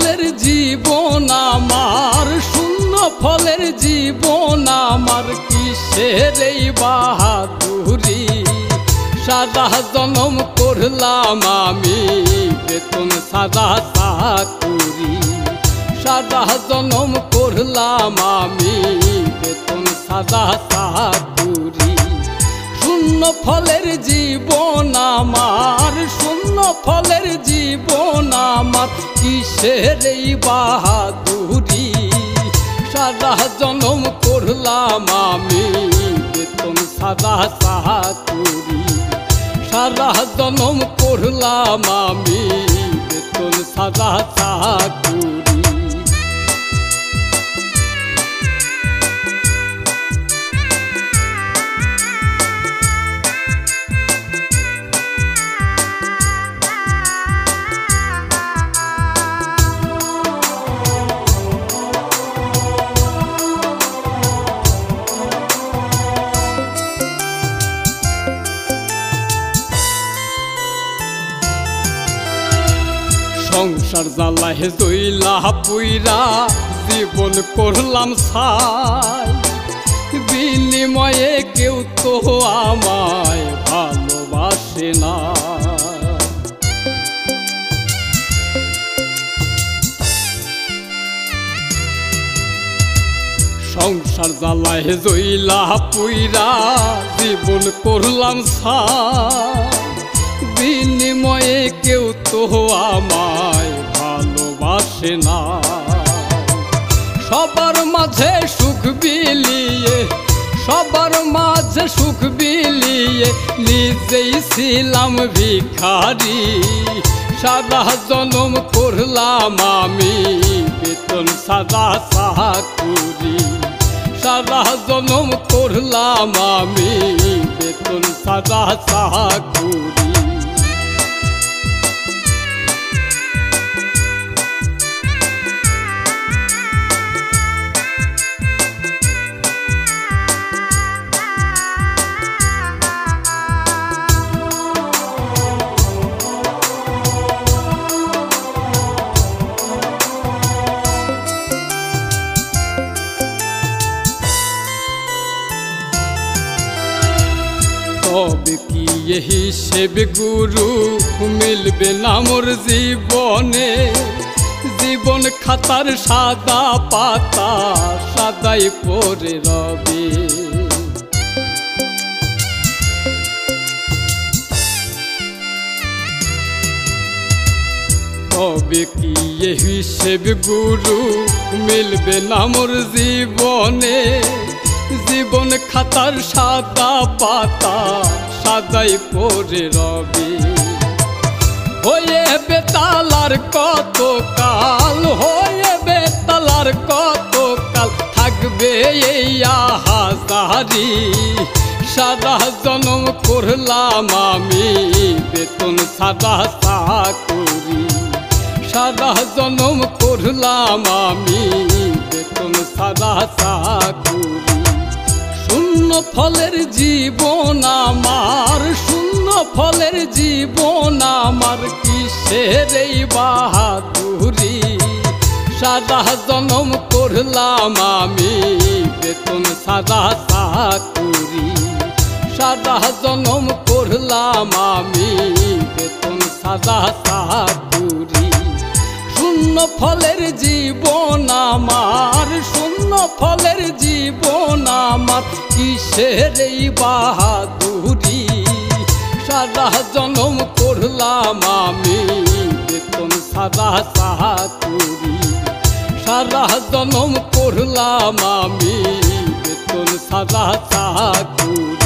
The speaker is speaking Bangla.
ফলের জীবন আমার, শূন্য ফলের জীবন আমার, কিসের এই বাহাদুরি। সারা জনম করলাম আমি বেতন সারা চাকুরি, সারা জনম করলাম আমি বেতন সারা চাকুরি। শূন্য ফলের জীবন আমার, শূন্য ফলের জীবন আমার, কিসের এই বাহাদুরি। সারা জনম করলাম আমি বেতন সারা চাকুরি, সারা জনম করলাম আমি বেতন সারা চাকুরি। সংসার জ্বালায় জইলা পুইরা জীবন করলাম ছাই, বিনিময়ে কেউ তো আমায় ভালোবাসে না। সংসার জ্বালায় জইলা পুইরা জীবন করলাম ছাই, বিনিময়ে কেউ তো আমায় ভালোবাসে না। সবার মাঝে সুখ বিলিয়ে, সবার মাঝে সুখ বিলিয়ে নিজেই ছিলাম ভিখারি। সারা জনম করলাম আমি বেতন সারা চাকুরি, সারা জনম করলাম আমি বেতন সারা চাকুরি। তবে কি হিসেব গুরু মিলবে না মোর জীবনে, জীবন খাতার সাদা পাতা সাদাই পড়ে রবে। তবে কি হিসেব গুরু মিলবে না মোর জীবনে, জীবন খাতার সাদা পাতা সাদাই পড়ে রবে। হয়ে বেতালার কত কাল, হয়ে বেতালার কত কাল থাকবে এই আহাজারি। সারা জনম করলাম আমি বেতন সারা চাকুরি, সারা জনম করলাম আমি বেতন সারা চাকুরি। শূন্য ফলের জীবন আমার, শূন্য ফলের জীবন আমার, কিসের এই বাহাদুরি। সারা জনম করলাম আমি বেতন সারা চাকুরি, সারা জনম করলাম আমি বেতন সারা চাকুরি। শূন্য ফলের জীবন আমার, শূন্য ফলের জীবন আমার, কিসের এই বাহাদুরি। সারা জনম করলাম আমি বেতন সারা চাকুরি, সারা জনম করলাম আমি বেতন সারা চাকুরি।